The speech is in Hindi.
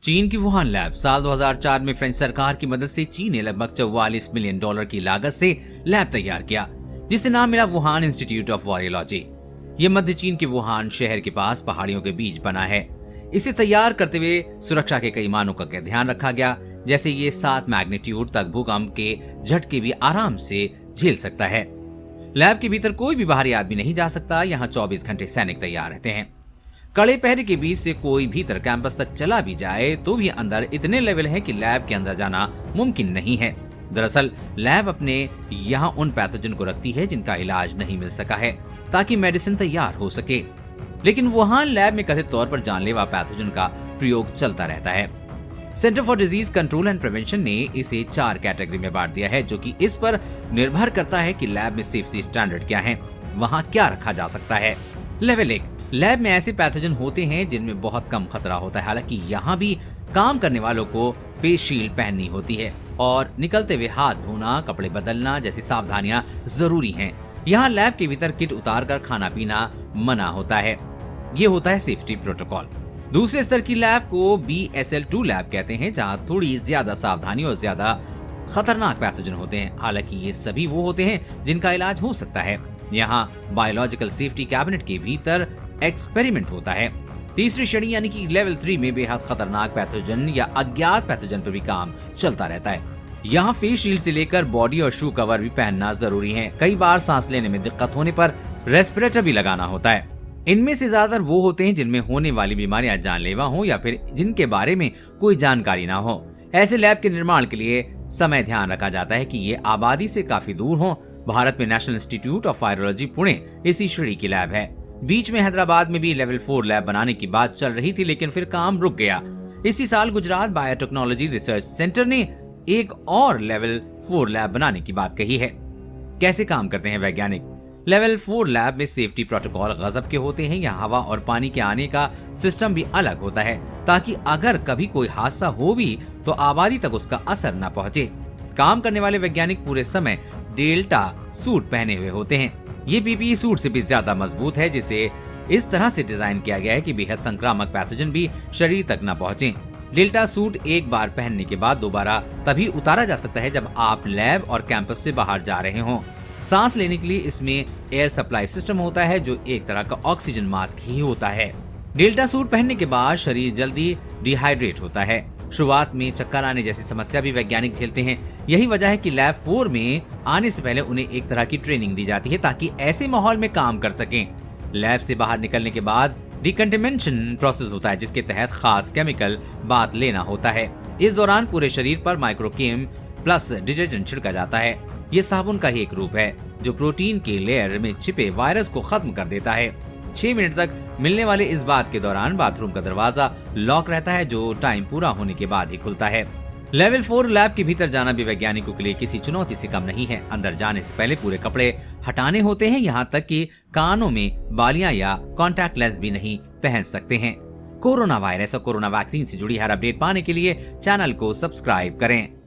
चीन की वुहान लैब साल 2004 में फ्रेंच सरकार की मदद से चीन ने लगभग $44 मिलियन की लागत से लैब तैयार किया, जिसे नाम मिला वुहान इंस्टीट्यूट ऑफ वायरोलॉजी। ये मध्य चीन के वुहान शहर के पास पहाड़ियों के बीच बना है। इसे तैयार करते हुए सुरक्षा के कई मानकों का ध्यान रखा गया, जैसे ये 7 मैग्नीट्यूड तक भूकंप के झटके भी आराम से झेल सकता है। लैब के भीतर कोई भी बाहरी आदमी नहीं जा सकता। यहाँ 24 घंटे सैनिक तैयार रहते हैं। कड़े पहरे के बीच से कोई भीतर कैंपस तक चला भी जाए तो भी अंदर इतने लेवल हैं कि लैब के अंदर जाना मुमकिन नहीं है। दरअसल लैब अपने यहाँ उन पैथोजन को रखती है जिनका इलाज नहीं मिल सका है, ताकि मेडिसिन तैयार हो सके। लेकिन वुहान लैब में कथित तौर पर जानलेवा पैथोजन का प्रयोग चलता रहता है। Centre for disease control and prevention ने इसे 4 कैटेगरी में बांट दिया है, जो कि इस पर निर्भर करता है कि लैब में सेफ्टी स्टैंडर्ड क्या है, वहाँ क्या रखा जा सकता है। लेवल 1, लैब में ऐसे पैथोजन होते हैं जिनमें बहुत कम खतरा होता है। हालांकि यहाँ भी काम करने वालों को फेस शील्ड पहननी होती है और निकलते हुए हाथ धोना, कपड़े बदलना जैसी सावधानियां जरूरी हैं। यहाँ लैब के भीतर किट उतारकर खाना पीना मना होता है। ये होता है सेफ्टी प्रोटोकॉल। दूसरे स्तर की लैब को BSL-2 लैब कहते हैं, जहाँ थोड़ी ज्यादा सावधानी और ज्यादा खतरनाक पैथोजन होते हैं। हालांकि ये सभी वो होते हैं जिनका इलाज हो सकता है। यहाँ बायोलॉजिकल सेफ्टी कैबिनेट के भीतर एक्सपेरिमेंट होता है। तीसरी श्रेणी यानी कि लेवल 3 में बेहद खतरनाक पैथोजन या अज्ञात पैथोजन पर भी काम चलता रहता है। यहाँ फेस शील्ड से लेकर बॉडी और शू कवर भी पहनना जरूरी है। कई बार सांस लेने में दिक्कत होने पर रेस्पिरेटर भी लगाना होता है। इनमें से ज्यादातर वो होते हैं जिनमें होने वाली बीमारियां जानलेवा हो या फिर जिनके बारे में कोई जानकारी ना हो। ऐसे लैब के निर्माण के लिए समय ध्यान रखा जाता है कि ये आबादी से काफी दूर हो। भारत में national institute of virology Pune इसी श्रेणी की लैब है। बीच में हैदराबाद में भी लेवल 4 लैब बनाने की बात चल रही थी, लेकिन फिर काम रुक गया। इसी साल गुजरात बायोटेक्नोलॉजी रिसर्च सेंटर ने एक और लेवल 4 लैब बनाने की बात कही है। कैसे काम करते हैं वैज्ञानिक? लेवल 4 लैब में सेफ्टी प्रोटोकॉल गजब के होते हैं। यहाँ हवा और पानी के आने का सिस्टम भी अलग होता है, ताकि अगर कभी कोई हादसा हो भी तो आबादी तक उसका असर न पहुँचे। काम करने वाले वैज्ञानिक पूरे समय डेल्टा सूट पहने हुए होते हैं। ये PPE सूट से भी ज्यादा मजबूत है, जिसे इस तरह से डिजाइन किया गया है कि बेहद संक्रामक पैथोजन भी शरीर तक न पहुंचे। डेल्टा सूट एक बार पहनने के बाद दोबारा तभी उतारा जा सकता है जब आप लैब और कैंपस से बाहर जा रहे हों। सांस लेने के लिए इसमें एयर सप्लाई सिस्टम होता है, जो एक तरह का ऑक्सीजन मास्क ही होता है। डेल्टा सूट पहनने के बाद शरीर जल्दी डिहाइड्रेट होता है। शुरुआत में चक्कर आने जैसी समस्या भी वैज्ञानिक झेलते हैं। यही वजह है कि लैब 4 में आने से पहले उन्हें एक तरह की ट्रेनिंग दी जाती है, ताकि ऐसे माहौल में काम कर सकें। लैब से बाहर निकलने के बाद डिकंटेमिनेशन प्रोसेस होता है, जिसके तहत खास केमिकल बाथ लेना होता है। इस दौरान पूरे शरीर पर माइक्रोकेम प्लस डिटर्जेंट छिड़का जाता है। ये साबुन का ही एक रूप है जो प्रोटीन के लेयर में छिपे वायरस को खत्म कर देता है। 6 मिनट तक मिलने वाले इस बात के दौरान बाथरूम का दरवाजा लॉक रहता है, जो टाइम पूरा होने के बाद ही खुलता है। लेवल 4 लैब के भीतर जाना भी वैज्ञानिकों के लिए किसी चुनौती से कम नहीं है। अंदर जाने से पहले पूरे कपड़े हटाने होते हैं, यहाँ तक कि कानों में बालियां या कॉन्टैक्ट लेंस भी नहीं पहन सकते हैं। कोरोना वायरस और कोरोना वैक्सीन से जुड़ी हर अपडेट पाने के लिए चैनल को सब्सक्राइब करें।